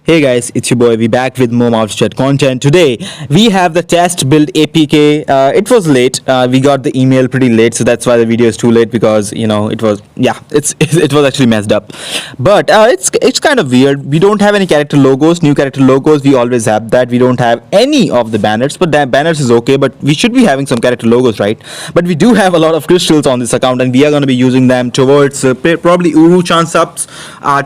Hey guys, it's your boy. We back with more Mouse Chat content. Today we have the test build APK. It was late. We got the email pretty late, so that's why the video is too late because it was it was actually messed up. But it's kind of weird. We don't have any character logos, new character logos. We always have that. We don't have any of the banners, but that banners is okay. But we should be having some character logos, right? But we do have a lot of crystals on this account, and we are going to be using them towards probably Uru chance ups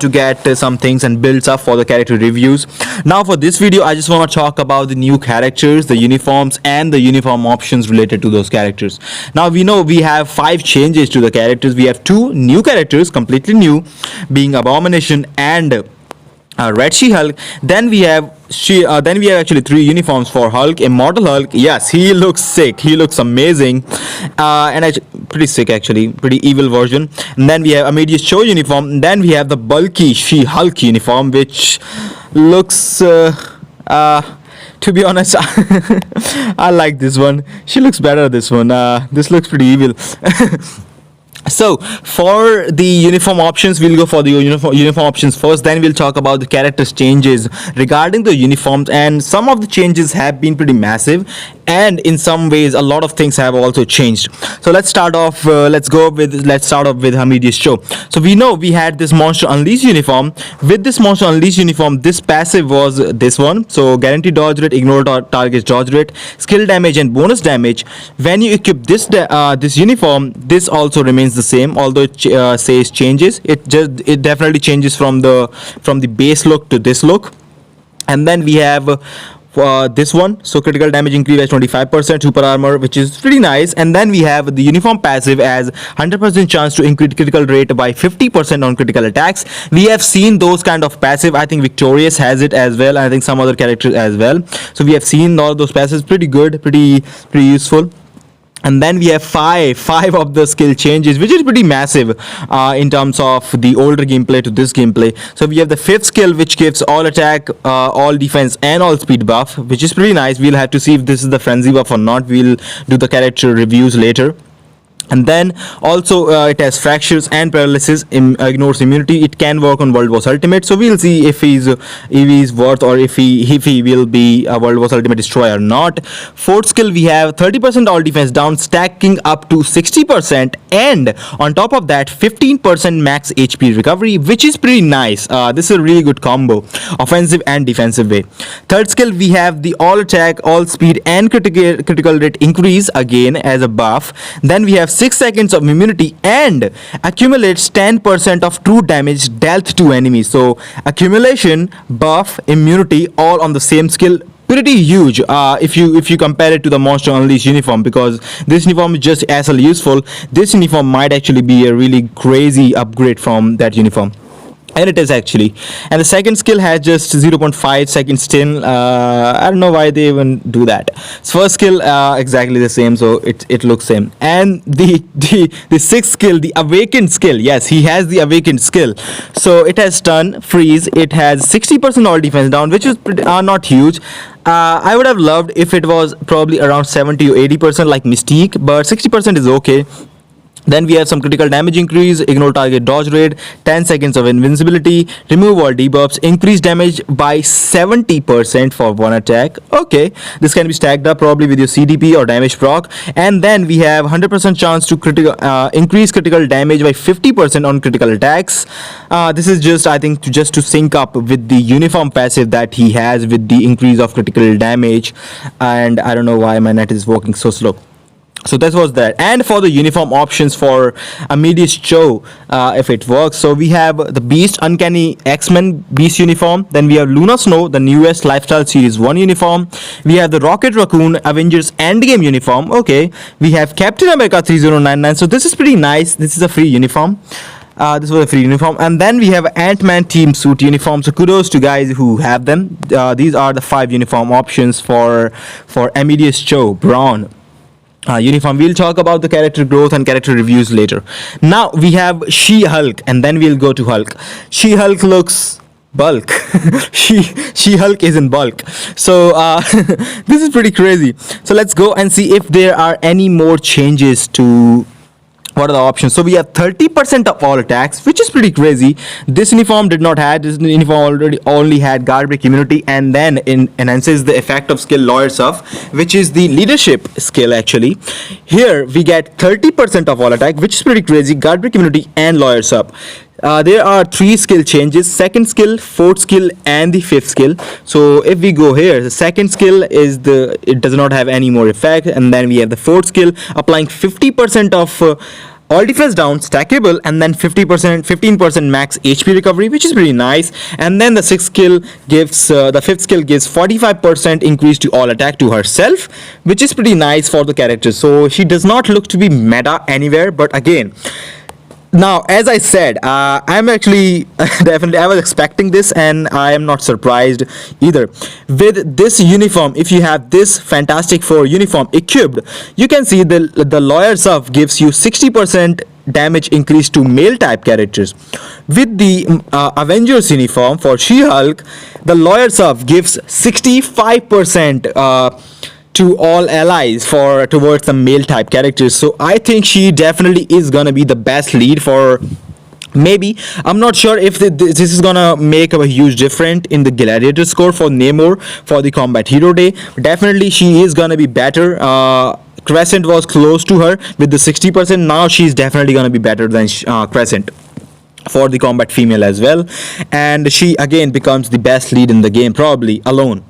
to get some things and builds up for the character reviews. Now for this video I just want to talk about the new characters, the uniforms and the uniform options related to those characters. Now we know we have 5 changes to the characters. We have 2 new characters, completely new, being Abomination and Red She-Hulk. Then we have actually 3 uniforms for Hulk. Immortal Hulk, yes, he looks sick, he looks amazing, pretty sick actually, pretty evil version. And then we have Immediate Show uniform. And then we have the bulky She-Hulk uniform, which looks to be honest, I like this one. She looks better, this one. This looks pretty evil. So for the uniform options, we'll go for the uniform options first, then we'll talk about the characters changes regarding the uniforms. And some of the changes have been pretty massive, and in some ways a lot of things have also changed. So let's start off with Hamid's show. So we know we had this Monster Unleashed uniform. With this Monster Unleashed uniform, this passive was this one. So guaranteed dodge rate, ignore target's dodge rate, skill damage and bonus damage. When you equip this uniform, this also remains the same, although it says changes. It definitely changes from the base look to this look. And then we have this one, so critical damage increase by 25%, super armor, which is pretty nice. And then we have the uniform passive as 100% chance to increase critical rate by 50% on critical attacks. We have seen those kind of passive. I think Victorious has it as well, and I think some other characters as well. So we have seen all those passives, pretty good, pretty useful. And then we have five of the skill changes, which is pretty massive in terms of the older gameplay to this gameplay. So we have the 5th skill, which gives all attack, all defense and all speed buff, which is pretty nice. We'll have to see if this is the frenzy buff or not. We'll do the character reviews later. And then also it has fractures and paralysis, ignores immunity. It can work on World Boss Ultimate, so we'll see if he's worth, or if he will be a World Boss Ultimate destroyer or not. 4th skill, we have 30% all defense down, stacking up to 60%, and on top of that 15% max HP recovery, which is pretty nice. This is a really good combo, offensive and defensive way. 3rd skill, we have the all attack, all speed and critical rate increase, again as a buff. Then we have 6 seconds of immunity and accumulates 10% of true damage dealt to enemies. So accumulation, buff, immunity, all on the same skill. Pretty huge if you compare it to the Monster Unleashed uniform, because this uniform is just as useful. This uniform might actually be a really crazy upgrade from that uniform. And it is actually. And the 2nd skill has just 0.5 seconds still. I don't know why they even do that. 1st skill exactly the same, so it looks same. And the 6th skill, the awakened skill, yes, he has the awakened skill. So it has stun, freeze, it has 60% all defense down, which is not huge. I would have loved if it was probably around 70 or 80% like Mystique, but 60% is okay. Then we have some critical damage increase, ignore target dodge rate, 10 seconds of invincibility, remove all debuffs, increase damage by 70% for one attack. Okay, this can be stacked up probably with your CDP or damage proc. And then we have 100% chance to increase critical damage by 50% on critical attacks. This is just, I think, just to sync up with the uniform passive that he has with the increase of critical damage. And I don't know why my net is working so slow. So that was that. And for the uniform options for Immediate Show, if it works, so we have the Beast Uncanny X-Men Beast uniform. Then we have Luna Snow, the newest Lifestyle Series 1 uniform. We have the Rocket Raccoon Avengers Endgame uniform. Okay, we have Captain America 3099. So this is pretty nice. This is a free uniform. This was a free uniform. And then we have Ant-Man team suit uniform. So kudos to guys who have them. These are the 5 uniform options for Immediate Show Braun uniform. We'll talk about the character growth and character reviews later. Now we have She-Hulk, and then we'll go to Hulk. She-Hulk looks bulk. She-Hulk is in bulk. So this is pretty crazy. So let's go and see if there are any more changes to what are the options? So we have 30% of all attacks, which is pretty crazy. This uniform did not have. This uniform already only had guard break immunity, and then enhances the effect of skill lawyers of, which is the leadership skill actually. Here we get 30% of all attack, which is pretty crazy. Guard break immunity and lawyers up. There are 3 skill changes: second skill, fourth skill, and the fifth skill. So if we go here, the second skill is it does not have any more effect, and then we have the fourth skill applying 50% of all defense down stackable, and then 15% max HP recovery, which is pretty nice. And then the fifth skill gives 45% increase to all attack to herself, which is pretty nice for the character. So she does not look to be meta anywhere, but again, now, as I said, I'm actually definitely, I was expecting this, and I am not surprised either. With this uniform, if you have this Fantastic Four uniform equipped, you can see the lawyer serve gives you 60% damage increase to male type characters. With the Avengers uniform for She-Hulk, the lawyer serve gives 65% to all allies towards the male type characters. So I think she definitely is gonna be the best lead for. Maybe, I'm not sure if this is gonna make a huge difference in the gladiator score for Namor for the combat hero day. Definitely she is gonna be better. Crescent was close to her with the 60%. Now she's definitely gonna be better than Crescent for the combat female as well, and she again becomes the best lead in the game, probably alone,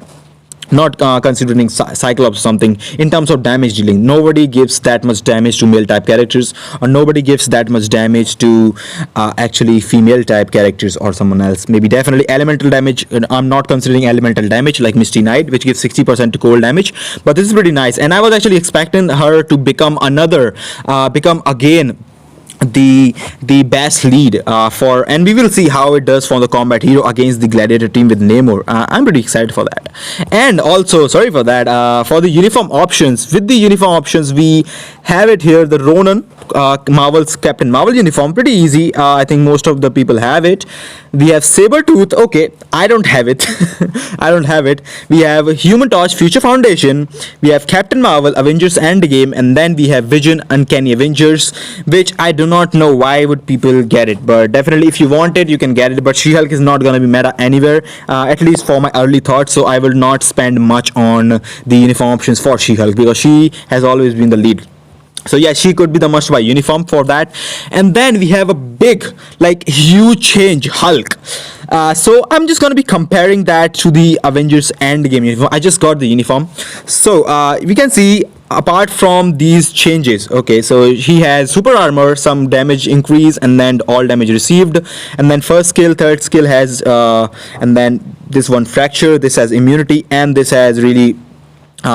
not considering Cyclops or something. In terms of damage dealing, nobody gives that much damage to male type characters, or nobody gives that much damage to actually female type characters or someone else. Maybe definitely elemental damage. I'm not considering elemental damage like Misty Knight, which gives 60% to cold damage, but this is pretty nice. And I was actually expecting her to become again the best lead for, and we will see how it does for the combat hero against the gladiator team with Namor. I'm pretty excited for that. And also, sorry for that, for the uniform options, with the uniform options we have it here, the Ronan, Marvel's Captain Marvel uniform, pretty easy. I think most of the people have it. We have Sabretooth. Okay, I don't have it. I don't have it. We have Human Torch, Future Foundation. We have Captain Marvel, Avengers Endgame, and then we have Vision, Uncanny Avengers, which I do not know why would people get it, but definitely if you want it, you can get it. But She-Hulk is not gonna be meta anywhere, at least for my early thoughts. So I will not spend much on the uniform options for She-Hulk because she has always been the lead. So yeah, she could be the must buy uniform for that. And then we have a big, like, huge change, Hulk. So I'm just gonna be comparing that to the Avengers Endgame uniform. I just got the uniform, so we can see apart from these changes, okay, so he has super armor, some damage increase, and then all damage received, and then first skill, third skill has and then this one fracture, this has immunity, and this has really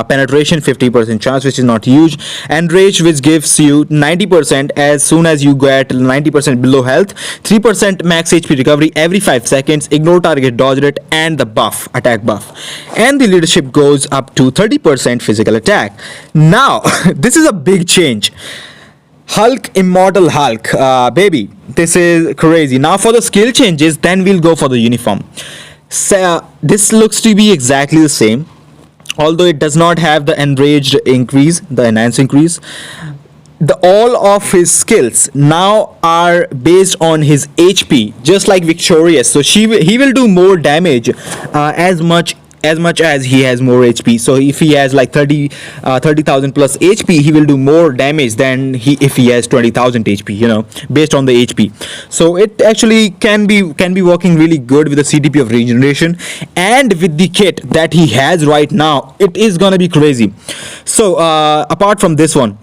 penetration 50% chance, which is not huge, and rage, which gives you 90% as soon as you get 90% below health, 3% max HP recovery every 5 seconds, ignore target dodge rate, and the buff, attack buff, and the leadership goes up to 30% physical attack. Now this is a big change. Hulk, Immortal Hulk, baby, this is crazy. Now for the skill changes, then we'll go for the uniform. So this looks to be exactly the same, although it does not have the enraged increase, the enhanced increase. All of his skills now are based on his HP, just like Victorious. So he will do more damage as much as he has more HP. So if he has like 30,000 plus HP, he will do more damage than if he has 20,000 HP, you know, based on the HP. So it actually can be working really good with the CTP of regeneration, and with the kit that he has right now, it is gonna be crazy. So apart from this one,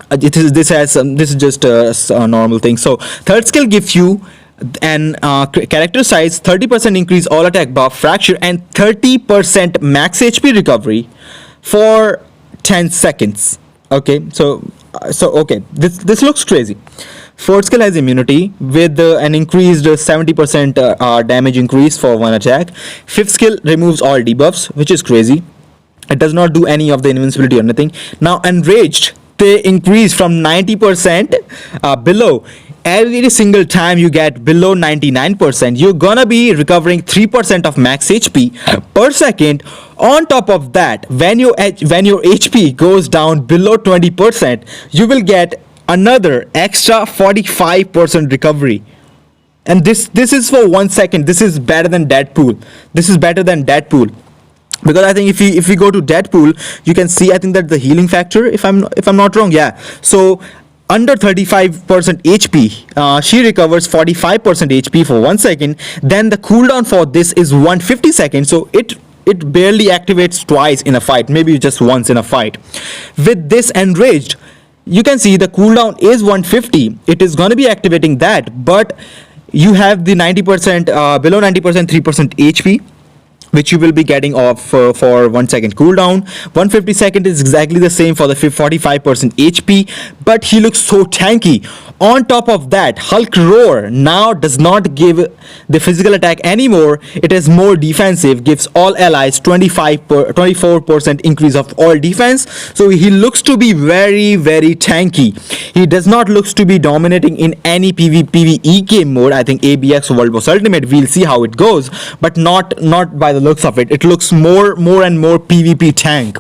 this is just a normal thing. So third skill gives you and character size, 30% increase all attack buff, fracture, and 30% max HP recovery for 10 seconds. Okay, so okay, this looks crazy. Fourth skill has immunity with an increased 70% damage increase for one attack. Fifth skill removes all debuffs, which is crazy. It does not do any of the invincibility or anything. Now enraged, they increase from 90% below. Every single time you get below 99%, you're gonna be recovering 3% of max HP per second. On top of that, when your HP goes down below 20%, you will get another extra 45% recovery. And this is for 1 second. This is better than Deadpool. This is better than Deadpool. Because I think if we go to Deadpool, you can see, I think that the healing factor, if I'm not wrong, yeah. So under 35% HP, she recovers 45% HP for 1 second. Then the cooldown for this is 150 seconds. So it barely activates twice in a fight, maybe just once in a fight. With this Enraged, you can see the cooldown is 150. It is going to be activating that, but you have the 90% below 90% 3% HP, which you will be getting off for 1 second cooldown. 150 second is exactly the same for the 45% HP, but he looks so tanky. On top of that, Hulk Roar now does not give the physical attack anymore. It is more defensive, gives all allies 24% increase of all defense. So he looks to be very, very tanky. He does not looks to be dominating in any PvE game mode. I think ABX World Boss Ultimate, we'll see how it goes, but not by the looks of it. It looks more and more PvP tank,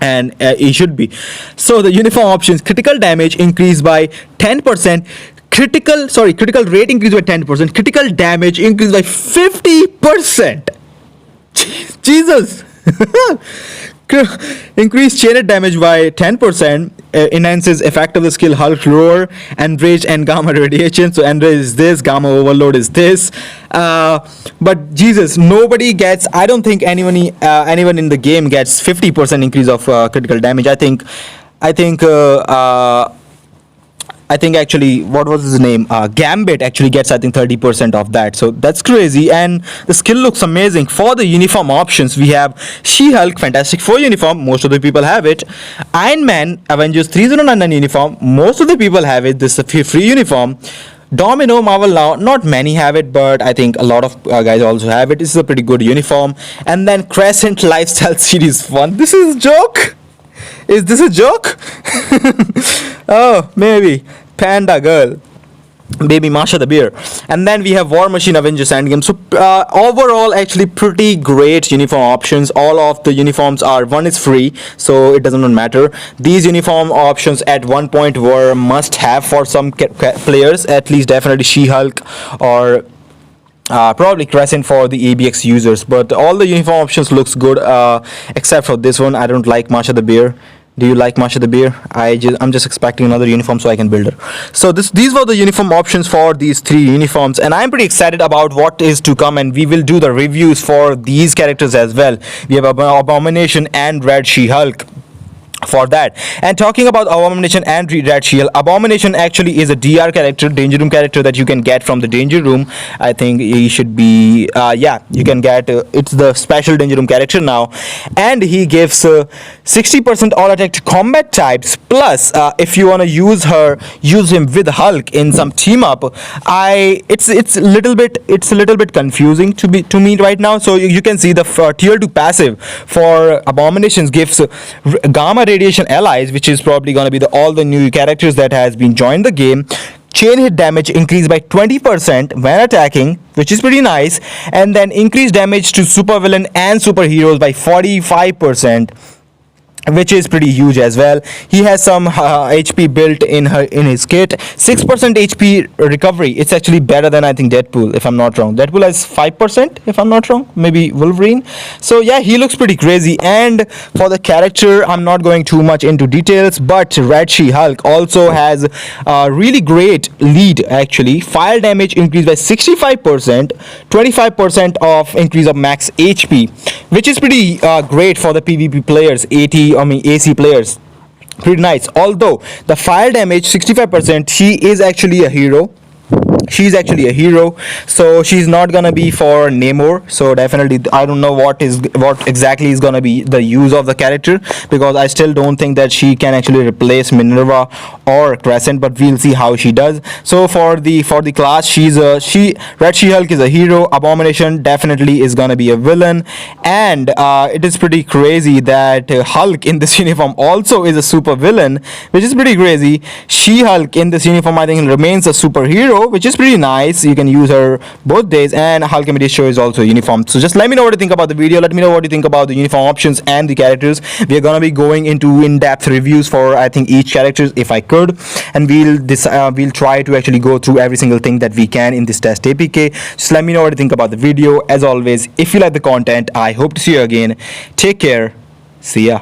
and it should be. So the uniform options: critical damage increased by 10%, critical rate increased by 10%, critical damage increased by 50%. Jesus. Increased chain damage by 10%, enhances effect of the skill Hulk Roar, Enraged and Gamma Radiation. So Enraged is this, Gamma Overload is this. But Jesus, nobody gets, I don't think anyone in the game gets 50% increase of critical damage. I think actually, what was his name? Gambit actually gets, I think, 30% of that. So that's crazy. And the skill looks amazing. For the uniform options, we have She-Hulk, Fantastic Four uniform. Most of the people have it. Iron Man, Avengers 3099 uniform. Most of the people have it. This is a free uniform. Domino, Marvel Now, not many have it, but I think a lot of guys also have it. This is a pretty good uniform. And then Crescent Lifestyle Series 1. This is a joke? Is this a joke? Oh, maybe. Panda Girl. Baby Masha the Bear. And then we have War Machine Avengers Endgame. So overall, actually pretty great uniform options. All of the uniforms are, one is free, so it doesn't matter. These uniform options at one point were must have for some players, at least definitely She-Hulk or probably Crescent for the ABX users. But all the uniform options looks good, except for this one. I don't like Masha the Bear. Do you like Masha the Bear? I'm just expecting another uniform so I can build her. So these were the uniform options for these three uniforms, and I'm pretty excited about what is to come, and we will do the reviews for these characters as well. We have Abomination and Red She-Hulk for that. And talking about Abomination and Red Shield, Abomination actually is a DR character, danger room character that you can get from the danger room. I think he should be yeah, you can get it's the special danger room character now, and he gives 60% all attack to combat types, plus if you want to use him with Hulk in some team up. It's a little bit confusing to me right now. So you can see the tier 2 passive for Abominations gives Gamma Radiation allies, which is probably going to be all the new characters that has been joined the game. Chain hit damage increased by 20% when attacking, which is pretty nice, and then increased damage to supervillain and superheroes by 45%, which is pretty huge as well. He has some HP built in his kit. 6% HP recovery. It's actually better than I think Deadpool, if I'm not wrong. Deadpool has 5%, if I'm not wrong. Maybe Wolverine. So yeah, he looks pretty crazy. And for the character, I'm not going too much into details, but Red She-Hulk also has a really great lead actually. Fire damage increased by 65%, 25% of increase of max HP, which is pretty great for the PvP players, AC players. Pretty nice. Although the fire damage 65%, she is actually a hero. She's actually a hero, so she's not gonna be for Namor. So definitely I don't know what exactly is gonna be the use of the character, because I still don't think that she can actually replace Minerva or Crescent, but we'll see how she does. So for the class, Red She-Hulk is a hero. Abomination definitely is gonna be a villain, and it is pretty crazy that Hulk in this uniform also is a super villain, which is pretty crazy. She-Hulk in this uniform I think remains a superhero, which is she's pretty nice. You can use her both days, and Halkamidi show is also uniform. So just let me know what you think about the video. Let me know what you think about the uniform options and the characters. We are gonna be going into in-depth reviews for I think each character if I could, and we'll try to actually go through every single thing that we can in this test APK. Just let me know what you think about the video. As always, if you like the content, I hope to see you again. Take care. See ya.